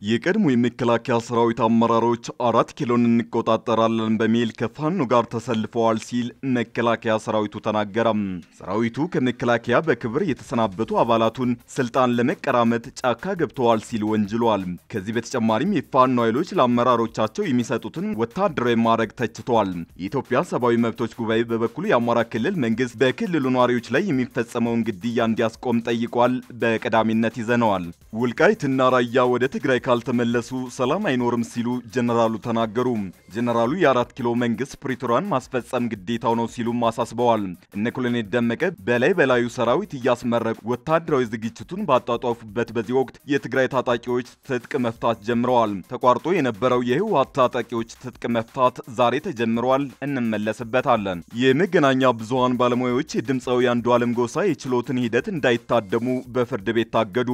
የቀድሞ የመከላከያ ሰራዊት አመራሮች 4 ኪሎን እንቆጣጠራለን በሚል ከፋኖ ጋር ተሰልፈዋል ሲል መከላከያ ሰራዊቱ ተናገረ። ሰራዊቱ ከመከላከያ በክብር የተሰናበቱ አባላቱን ስልጣን ለመቀራመት ጫካ ገብተዋል ሲል ወንጅሏል። ከዚህ በተጨማሪም የፋኖ ኃይሎች ለአመራሮቻቸው የሚሰጡትን ወታደራዊ ማዕረግ ተችተዋል። የኢትዮጵያ ሰብአዊ መብቶች ጉባኤ በበኩሉ የአማራ ክልል መንግስት በክልሉ ነዋሪዎች ላይ የሚፈጸመውን ግድያ እንዲያስቆም ጠይቋል። በቀዳሚነት ይዘነዋል። ወልቃይትና ራያ ወደ ትግራይ ካልተመለሱ ሰላም አይኖርም ሲሉ ጀነራሉ ተናገሩ። ጀነራሉ የ4 ኪሎ መንግስት ፕሪቶሪያን ማስፈጸም ግዴታው ነው ሲሉ አሳስበዋል። እነ ኮሎኔል ደመቀ በላዩ ሰራዊት እያስመረቁ ወታደራዊ ዝግጅቱን ባጣጣፉበት በዚህ ወቅት የትግራይ ታጣቂዎች ትጥቅ መፍታት ጀምረዋል። ተቋርጦ የነበረው የህወሓት ታጣቂዎች ትጥቅ መፍታት ዛሬ ተጀምሯል። እንመለስበታለን። የመገናኛ ብዙሃን ባለሙያዎች የድምጻዊ አንዱዓለም ጎሳ የችሎትን ሂደት እንዳይታደሙ በፍርድ ቤት ታገዱ።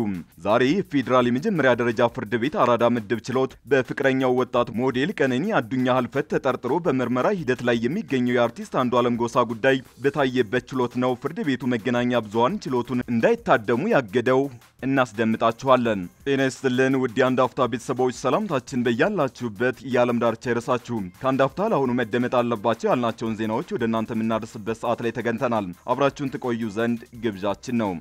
ዛሬ የፌዴራል የመጀመሪያ ደረጃ ፍርድ ቤት አራዳ ምድብ ችሎት በፍቅረኛው ወጣት ሞዴል ቀነኒ አዱኛ ህልፈት ተጠርጥሮ በመርመራ ሂደት ላይ የሚገኘው የአርቲስት አንዱዓለም ጎሳ ጉዳይ በታየበት ችሎት ነው ፍርድ ቤቱ መገናኛ ብዙሃን ችሎቱን እንዳይታደሙ ያገደው። እናስደምጣችኋለን። ጤና ይስጥልን ውድ የአንድ አፍታ ቤተሰቦች፣ ሰላምታችን በያላችሁበት የዓለም ዳርቻ ይድረሳችሁ። ከአንድ አፍታ ለአሁኑ መደመጥ አለባቸው ያልናቸውን ዜናዎች ወደ እናንተ የምናደርስበት ሰዓት ላይ ተገኝተናል። አብራችሁን ትቆዩ ዘንድ ግብዣችን ነው።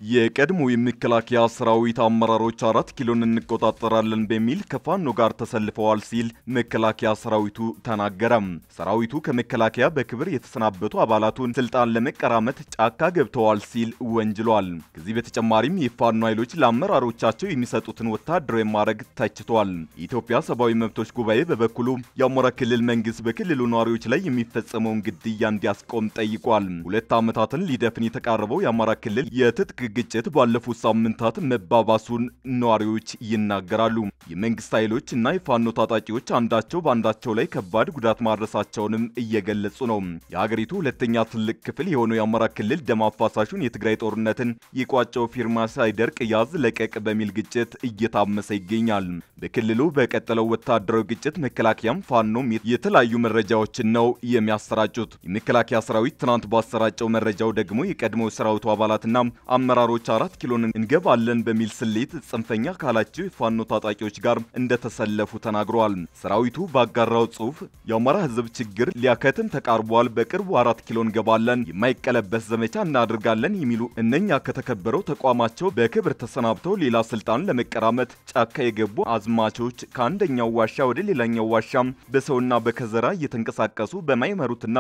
የቀድሞ የመከላከያ ሰራዊት አመራሮች 4 ኪሎን እንቆጣጠራለን በሚል ከፋኖ ጋር ተሰልፈዋል ሲል መከላከያ ሰራዊቱ ተናገረ። ሰራዊቱ ከመከላከያ በክብር የተሰናበቱ አባላቱን ስልጣን ለመቀራመት ጫካ ገብተዋል ሲል ወንጅሏል። ከዚህ በተጨማሪም የፋኖ ኃይሎች ለአመራሮቻቸው የሚሰጡትን ወታደራዊ ማዕረግ ተችቷል። የኢትዮጵያ ሰብአዊ መብቶች ጉባኤ በበኩሉ የአማራ ክልል መንግስት በክልሉ ነዋሪዎች ላይ የሚፈጸመውን ግድያ እንዲያስቆም ጠይቋል። 2 ዓመታትን ሊደፍን የተቃረበው የአማራ ክልል የትጥቅ ግጭት ባለፉት ሳምንታት መባባሱን ነዋሪዎች ይናገራሉ። የመንግስት ኃይሎች እና የፋኖ ታጣቂዎች አንዳቸው በአንዳቸው ላይ ከባድ ጉዳት ማድረሳቸውንም እየገለጹ ነው። የሀገሪቱ ሁለተኛ ትልቅ ክፍል የሆነው የአማራ ክልል ደም አፋሳሹን የትግራይ ጦርነትን የቋጨው ፊርማ ሳይደርቅ ያዝ ለቀቅ በሚል ግጭት እየታመሰ ይገኛል። በክልሉ በቀጠለው ወታደራዊ ግጭት መከላከያም ፋኖም የተለያዩ መረጃዎችን ነው የሚያሰራጩት። የመከላከያ ሰራዊት ትናንት ባሰራጨው መረጃው ደግሞ የቀድሞ ሰራዊቱ አባላትና አመራሮች 4 ኪሎን እንገባለን በሚል ስሌት ጽንፈኛ ካላቸው የፋኖ ታጣቂዎች ጋር እንደተሰለፉ ተናግረዋል። ሰራዊቱ ባጋራው ጽሑፍ የአማራ ህዝብ ችግር ሊያከትም ተቃርቧል፣ በቅርቡ 4 ኪሎ እንገባለን፣ የማይቀለበስ ዘመቻ እናደርጋለን የሚሉ እነኛ ከተከበረው ተቋማቸው በክብር ተሰናብተው ሌላ ስልጣን ለመቀራመት ጫካ የገቡ አዝማቾች ከአንደኛው ዋሻ ወደ ሌላኛው ዋሻ በሰውና በከዘራ እየተንቀሳቀሱ በማይመሩትና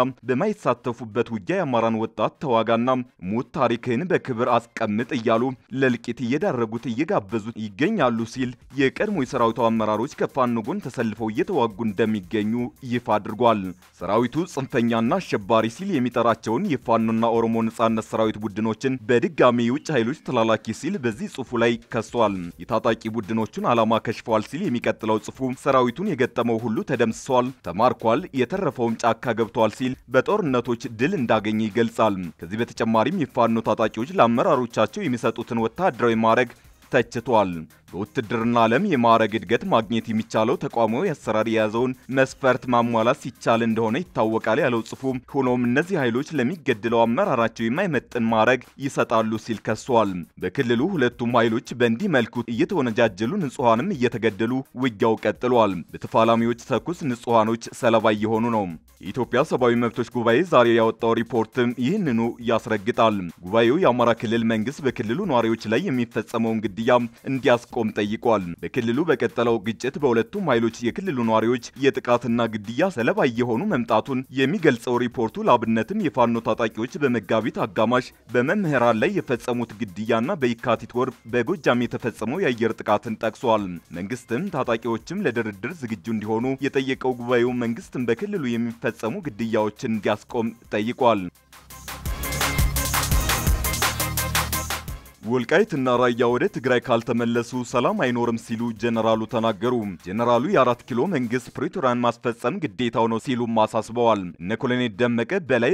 በማይሳተፉበት ውጊያ የአማራን ወጣት ተዋጋና ሞት ታሪክን በክብር አስቀምጥ እያሉ ለልቂት እየዳረጉት እየጋበዙት ይገኛሉ ሲል የቀድሞ የሰራዊቱ አመራሮች ከፋኖ ጎን ተሰልፈው እየተዋጉ እንደሚገኙ ይፋ አድርጓል። ሰራዊቱ ጽንፈኛና አሸባሪ ሲል የሚጠራቸውን የፋኖና ኦሮሞ ነጻነት ሰራዊት ቡድኖችን በድጋሚ የውጭ ኃይሎች ተላላኪ ሲል በዚህ ጽሑፉ ላይ ከሷል። የታጣቂ ቡድኖቹን ዓላማ ከሽፏል ሲል የሚቀጥለው ጽሑፉ ሰራዊቱን የገጠመው ሁሉ ተደምስሷል፣ ተማርኳል፣ የተረፈውም ጫካ ገብቷል ሲል በጦርነቶች ድል እንዳገኘ ይገልጻል። ከዚህ በተጨማሪም የፋኖ ታጣቂዎች ለአመራሮቻቸው የሚሰጡትን ወታደራዊ ማዕረግ ተችቷል። በውትድርና ዓለም የማዕረግ እድገት ማግኘት የሚቻለው ተቋማዊ አሰራር የያዘውን መስፈርት ማሟላት ሲቻል እንደሆነ ይታወቃል ያለው ጽሑፉ፣ ሆኖም እነዚህ ኃይሎች ለሚገድለው አመራራቸው የማይመጥን ማዕረግ ይሰጣሉ ሲል ከሷል። በክልሉ ሁለቱም ኃይሎች በእንዲህ መልኩ እየተወነጃጀሉ ንጹሃንም እየተገደሉ ውጊያው ቀጥሏል። በተፋላሚዎች ተኩስ ንጹሃኖች ሰለባ እየሆኑ ነው። የኢትዮጵያ ሰብአዊ መብቶች ጉባኤ ዛሬ ያወጣው ሪፖርትም ይህንኑ ያስረግጣል። ጉባኤው የአማራ ክልል መንግስት በክልሉ ነዋሪዎች ላይ የሚፈጸመውን ግድያ እንዲያስቆም ጠይቋል። በክልሉ በቀጠለው ግጭት በሁለቱም ኃይሎች የክልሉ ነዋሪዎች የጥቃትና ግድያ ሰለባ እየሆኑ መምጣቱን የሚገልጸው ሪፖርቱ ለአብነትም የፋኖ ታጣቂዎች በመጋቢት አጋማሽ በመምህራን ላይ የፈጸሙት ግድያና በየካቲት ወር በጎጃም የተፈጸመው የአየር ጥቃትን ጠቅሷል። መንግስትም ታጣቂዎችም ለድርድር ዝግጁ እንዲሆኑ የጠየቀው ጉባኤው መንግስትም በክልሉ የሚፈጸሙ ግድያዎችን እንዲያስቆም ጠይቋል። ወልቃይትና ራያ ወደ ትግራይ ካልተመለሱ ሰላም አይኖርም ሲሉ ጀነራሉ ተናገሩ። ጀነራሉ የ4 ኪሎ መንግስት ፕሪቶሪያን ማስፈጸም ግዴታው ነው ሲሉ አሳስበዋል። እነ ኮሎኔል ደመቀ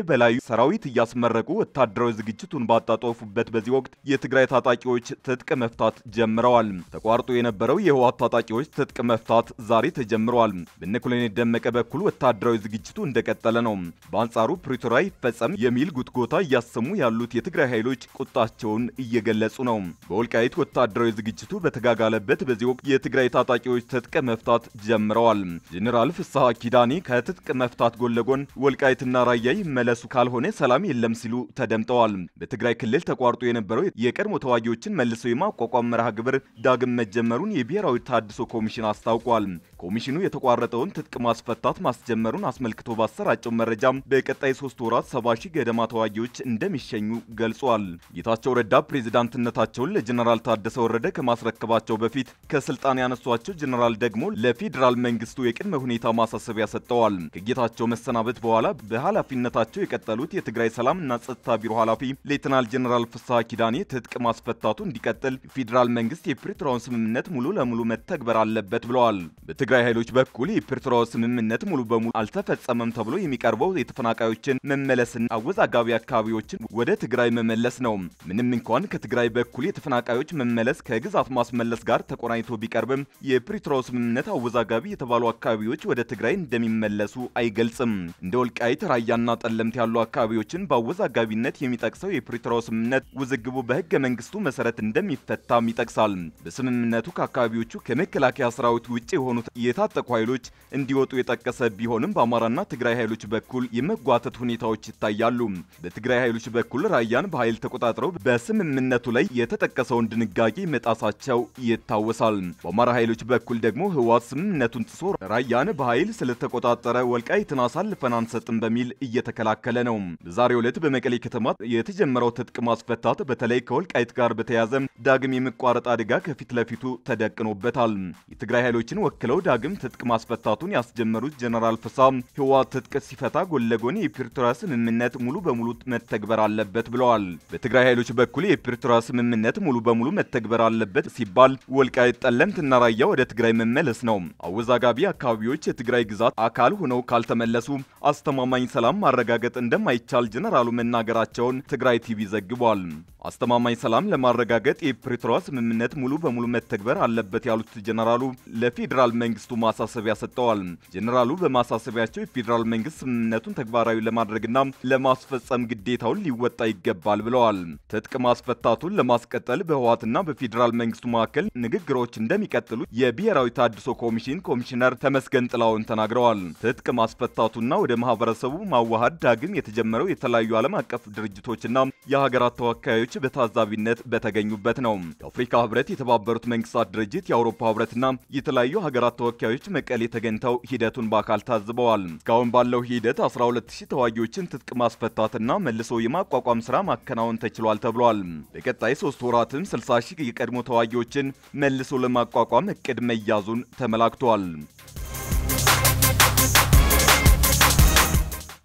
በላዩ ሰራዊት እያስመረቁ ወታደራዊ ዝግጅቱን ባጣጣፉበት በዚህ ወቅት የትግራይ ታጣቂዎች ትጥቅ መፍታት ጀምረዋል። ተቋርጦ የነበረው የህወሓት ታጣቂዎች ትጥቅ መፍታት ዛሬ ተጀምረዋል። በእነ ኮሎኔል ደመቀ በኩል ወታደራዊ ዝግጅቱ እንደቀጠለ ነው። በአንጻሩ ፕሪቶሪያ ይፈጸም የሚል ጉትጎታ እያሰሙ ያሉት የትግራይ ኃይሎች ቁጣቸውን እየገለጹ ነው። በወልቃይት ወታደራዊ ዝግጅቱ በተጋጋለበት በዚህ ወቅት የትግራይ ታጣቂዎች ትጥቅ መፍታት ጀምረዋል። ጄኔራል ፍስሐ ኪዳኔ ከትጥቅ መፍታት ጎን ለጎን ወልቃይትና ራያ ይመለሱ ካልሆነ ሰላም የለም ሲሉ ተደምጠዋል። በትግራይ ክልል ተቋርጦ የነበረው የቀድሞ ተዋጊዎችን መልሶ የማቋቋም መርሃ ግብር ዳግም መጀመሩን የብሔራዊ ታድሶ ኮሚሽን አስታውቋል። ኮሚሽኑ የተቋረጠውን ትጥቅ ማስፈታት ማስጀመሩን አስመልክቶ ባሰራጨው መረጃ በቀጣይ 3 ወራት 70 ሺህ ገደማ ተዋጊዎች እንደሚሸኙ ገልጿል። ጌታቸው ረዳ ፕሬዝዳንትነታቸውን ለጀነራል ታደሰ ወረደ ከማስረከባቸው በፊት ከስልጣን ያነሷቸው ጀነራል ደግሞ ለፌዴራል መንግስቱ የቅድመ ሁኔታ ማሳሰቢያ ሰጥተዋል። ከጌታቸው መሰናበት በኋላ በኃላፊነታቸው የቀጠሉት የትግራይ ሰላምና ጸጥታ ቢሮ ኃላፊ ሌተናል ጀነራል ፍስሐ ኪዳኔ ትጥቅ ማስፈታቱ እንዲቀጥል ፌዴራል መንግስት የፕሪቶሪያውን ስምምነት ሙሉ ለሙሉ መተግበር አለበት ብለዋል። በትግራይ ኃይሎች በኩል የፕሪቶሪያው ስምምነት ሙሉ በሙሉ አልተፈጸመም ተብሎ የሚቀርበው የተፈናቃዮችን መመለስና አወዛጋቢ አካባቢዎችን ወደ ትግራይ መመለስ ነው። ምንም እንኳን ከትግራይ በኩል የተፈናቃዮች መመለስ ከግዛት ማስመለስ ጋር ተቆራኝቶ ቢቀርብም የፕሪቶሪያው ስምምነት አወዛጋቢ የተባሉ አካባቢዎች ወደ ትግራይ እንደሚመለሱ አይገልጽም። እንደ ወልቃይት ራያና ጠለምት ያሉ አካባቢዎችን በአወዛጋቢነት የሚጠቅሰው የፕሪቶሪያው ስምምነት ውዝግቡ በህገ መንግስቱ መሰረት እንደሚፈታም ይጠቅሳል። በስምምነቱ ከአካባቢዎቹ ከመከላከያ ሰራዊት ውጪ የሆኑት የታጠቁ ኃይሎች እንዲወጡ የጠቀሰ ቢሆንም በአማራና ትግራይ ኃይሎች በኩል የመጓተት ሁኔታዎች ይታያሉ። በትግራይ ኃይሎች በኩል ራያን በኃይል ተቆጣጥረው በስምምነቱ ላይ የተጠቀሰውን ድንጋጌ መጣሳቸው ይታወሳል። በአማራ ኃይሎች በኩል ደግሞ ህወሓት ስምምነቱን ጥሶ ራያን በኃይል ስለተቆጣጠረ ወልቃይትን አሳልፈን አንሰጥም በሚል እየተከላከለ ነው። በዛሬው ዕለት በመቀሌ ከተማ የተጀመረው ትጥቅ ማስፈታት በተለይ ከወልቃይት ጋር በተያያዘ ዳግም የመቋረጥ አደጋ ከፊት ለፊቱ ተደቅኖበታል። የትግራይ ኃይሎችን ወክለው ዳግም ትጥቅ ማስፈታቱን ያስጀመሩት ጀነራል ፍስሐ ህወሓት ትጥቅ ሲፈታ ጎን ለጎን የፕሪቶሪያ ስምምነት ሙሉ በሙሉ መተግበር አለበት ብለዋል። በትግራይ ኃይሎች በኩል የፕሪቶሪያ ስምምነት ሙሉ በሙሉ መተግበር አለበት ሲባል ወልቃይት ጠለምትና ራያ ወደ ትግራይ መመለስ ነው። አወዛጋቢ አካባቢዎች የትግራይ ግዛት አካል ሆነው ካልተመለሱ አስተማማኝ ሰላም ማረጋገጥ እንደማይቻል ጀነራሉ መናገራቸውን ትግራይ ቲቪ ዘግቧል። አስተማማኝ ሰላም ለማረጋገጥ የፕሪቶሪያ ስምምነት ሙሉ በሙሉ መተግበር አለበት ያሉት ጀነራሉ ለፌዴራል መንግስቱ ማሳሰቢያ ሰጥተዋል። ጀነራሉ በማሳሰቢያቸው የፌዴራል መንግስት ስምምነቱን ተግባራዊ ለማድረግና ለማስፈጸም ግዴታውን ሊወጣ ይገባል ብለዋል። ትጥቅ ማስፈታቱን ለማስቀጠል በህወሓትና በፌዴራል መንግስቱ መካከል ንግግሮች እንደሚቀጥሉ የብሔራዊ ታድሶ ኮሚሽን ኮሚሽነር ተመስገን ጥላውን ተናግረዋል። ትጥቅ ማስፈታቱና ወደ ማህበረሰቡ ማዋሃድ ዳግም የተጀመረው የተለያዩ ዓለም አቀፍ ድርጅቶችና የሀገራት ተወካዮች በታዛቢነት በተገኙበት ነው። የአፍሪካ ህብረት፣ የተባበሩት መንግስታት ድርጅት፣ የአውሮፓ ህብረትና የተለያዩ ሀገራት ተወካዮች መቀሌ ተገኝተው ሂደቱን በአካል ታዝበዋል። እስካሁን ባለው ሂደት 12000 ተዋጊዎችን ትጥቅ ማስፈታትና መልሶ የማቋቋም ስራ ማከናወን ተችሏል ተብሏል። በቀጣይ 3 ወራትም 60 ሺህ የቀድሞ ተዋጊዎችን መልሶ ለማቋቋም እቅድ መያዙን ተመላክቷል።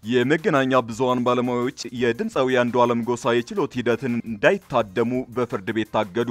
የመገናኛ ብዙሃን ባለሙያዎች የድምፃዊ አንዱዓለም ጎሳ የችሎት ሂደትን እንዳይታደሙ በፍርድ ቤት ታገዱ።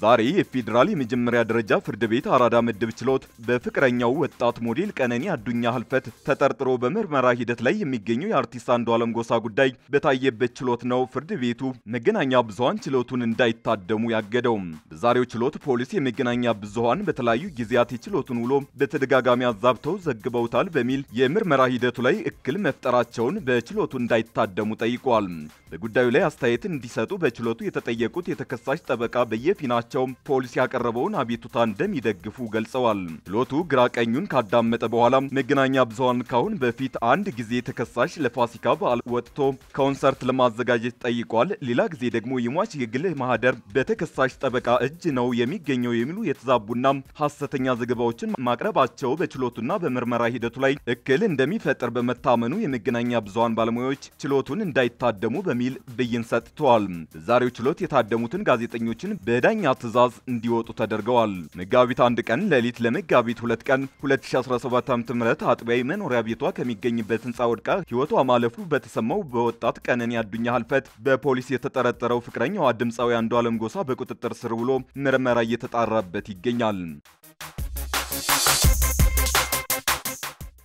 ዛሬ የፌዴራል የመጀመሪያ ደረጃ ፍርድ ቤት አራዳ ምድብ ችሎት በፍቅረኛው ወጣት ሞዴል ቀነኒ አዱኛ ህልፈት ተጠርጥሮ በምርመራ ሂደት ላይ የሚገኘው የአርቲስት አንዱዓለም ጎሳ ጉዳይ በታየበት ችሎት ነው ፍርድ ቤቱ መገናኛ ብዙሃን ችሎቱን እንዳይታደሙ ያገደው። በዛሬው ችሎት ፖሊስ የመገናኛ ብዙሃን በተለያዩ ጊዜያት የችሎቱን ውሎ በተደጋጋሚ አዛብተው ዘግበውታል በሚል የምርመራ ሂደቱ ላይ እክል መፍጠራቸው በችሎቱ እንዳይታደሙ ጠይቋል። በጉዳዩ ላይ አስተያየት እንዲሰጡ በችሎቱ የተጠየቁት የተከሳሽ ጠበቃ በየፊናቸው ፖሊስ ያቀረበውን አቤቱታ እንደሚደግፉ ገልጸዋል። ችሎቱ ግራ ቀኙን ካዳመጠ በኋላ መገናኛ ብዙሃን ካሁን በፊት አንድ ጊዜ ተከሳሽ ለፋሲካ በዓል ወጥቶ ኮንሰርት ለማዘጋጀት ጠይቋል፣ ሌላ ጊዜ ደግሞ የሟች የግል ማህደር በተከሳሽ ጠበቃ እጅ ነው የሚገኘው የሚሉ የተዛቡና ሐሰተኛ ዘገባዎችን ማቅረባቸው በችሎቱና በምርመራ ሂደቱ ላይ እክል እንደሚፈጥር በመታመኑ የመገናኛ መገናኛ ብዙሃን ባለሙያዎች ችሎቱን እንዳይታደሙ በሚል ብይን ሰጥተዋል። በዛሬው ችሎት የታደሙትን ጋዜጠኞችን በዳኛ ትዕዛዝ እንዲወጡ ተደርገዋል። መጋቢት 1 ቀን ሌሊት ለመጋቢት 2 ቀን 2017 ዓ.ም አጥቢያ መኖሪያ ቤቷ ከሚገኝበት ህንጻ ወድቃ ህይወቷ ማለፉ በተሰማው በወጣት ቀነኒ አዱኛ ህልፈት በፖሊስ የተጠረጠረው ፍቅረኛዋ ድምጻዊ አንዱዓለም ጎሳ በቁጥጥር ስር ውሎ ምርመራ እየተጣራበት ይገኛል።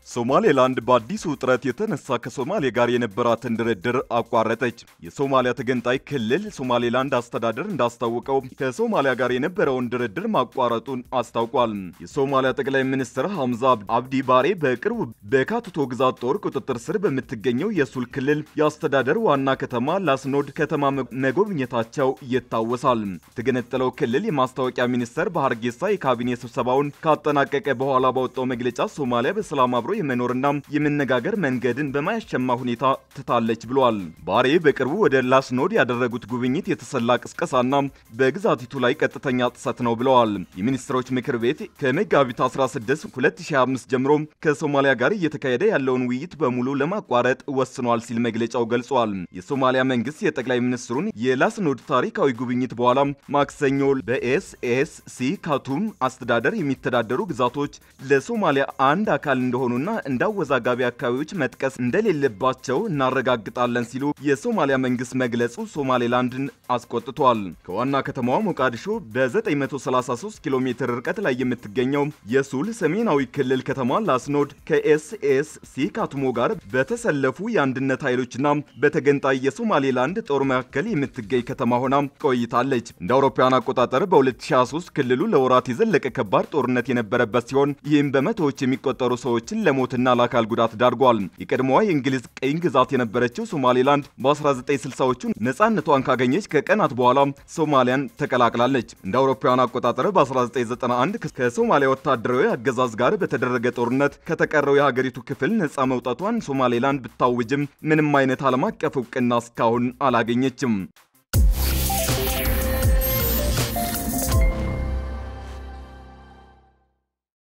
ሶማሌላንድ በአዲሱ ውጥረት የተነሳ ከሶማሌ ጋር የነበራትን ድርድር አቋረጠች። የሶማሊያ ተገንጣይ ክልል ሶማሌላንድ አስተዳደር እንዳስታወቀው ከሶማሊያ ጋር የነበረውን ድርድር ማቋረጡን አስታውቋል። የሶማሊያ ጠቅላይ ሚኒስትር ሐምዛ አብዲ ባሬ በቅርቡ በካቱቶ ግዛት ጦር ቁጥጥር ስር በምትገኘው የሱል ክልል የአስተዳደር ዋና ከተማ ላስኖድ ከተማ መጎብኘታቸው ይታወሳል። የተገነጠለው ክልል የማስታወቂያ ሚኒስትር በሐርጌሳ የካቢኔ ስብሰባውን ካጠናቀቀ በኋላ ባወጣው መግለጫ ሶማሊያ በሰላም አብሮ የመኖርና የመነጋገር መንገድን በማያሸማ ሁኔታ ትታለች ብሏል። ባሬ በቅርቡ ወደ ላስኖድ ያደረጉት ጉብኝት የተሰላ ቅስቀሳና በግዛቲቱ ላይ ቀጥተኛ ጥሰት ነው ብለዋል። የሚኒስትሮች ምክር ቤት ከመጋቢት 16 2025 ጀምሮ ከሶማሊያ ጋር እየተካሄደ ያለውን ውይይት በሙሉ ለማቋረጥ ወስኗል ሲል መግለጫው ገልጿል። የሶማሊያ መንግስት የጠቅላይ ሚኒስትሩን የላስኖድ ታሪካዊ ጉብኝት በኋላ ማክሰኞ በኤስኤስሲ ካቱም አስተዳደር የሚተዳደሩ ግዛቶች ለሶማሊያ አንድ አካል እንደሆኑና እንዳወዛጋቢ አካባቢዎች መጥቀስ እንደሌለባቸው እናረጋግጣለን ሲሉ የሶማሊያ መንግስት መግለጹ ሶማሌላንድን አስቆጥቷል። ከዋና ከተማዋ ሞቃዲሾ በ933 ኪሎ ሜትር ርቀት ላይ የምትገኘው የሱል ሰሜናዊ ክልል ከተማ ላስኖድ ከኤስኤስሲ ካቱሞ ጋር በተሰለፉ የአንድነት ኃይሎችና በተገንጣይ የሶማሌላንድ ጦር መካከል የምትገኝ ከተማ ሆና ቆይታለች። እንደ አውሮፓውያን አቆጣጠር በ2023 ክልሉ ለወራት የዘለቀ ከባድ ጦርነት የነበረበት ሲሆን ይህም በመቶዎች የሚቆጠሩ ሰዎችን ለሞትና ለአካል ጉዳት ዳርጓል። የቀድሞዋ የእንግሊዝ ቅኝ ግዛት የነበረችው ሶማሌላንድ በ1960ዎቹ ነጻነቷን ካገኘች ከቀናት በኋላ ሶማሊያን ተቀላቅላለች። እንደ አውሮፓውያን አቆጣጠር በ1991 ከሶማሊያ ወታደራዊ አገዛዝ ጋር በተደረገ ጦርነት ከተቀረው የሀገሪቱ ክፍል ነጻ መውጣቷን ሶማሌላንድ ብታውጅም ምንም አይነት ዓለም አቀፍ እውቅና እስካሁን አላገኘችም።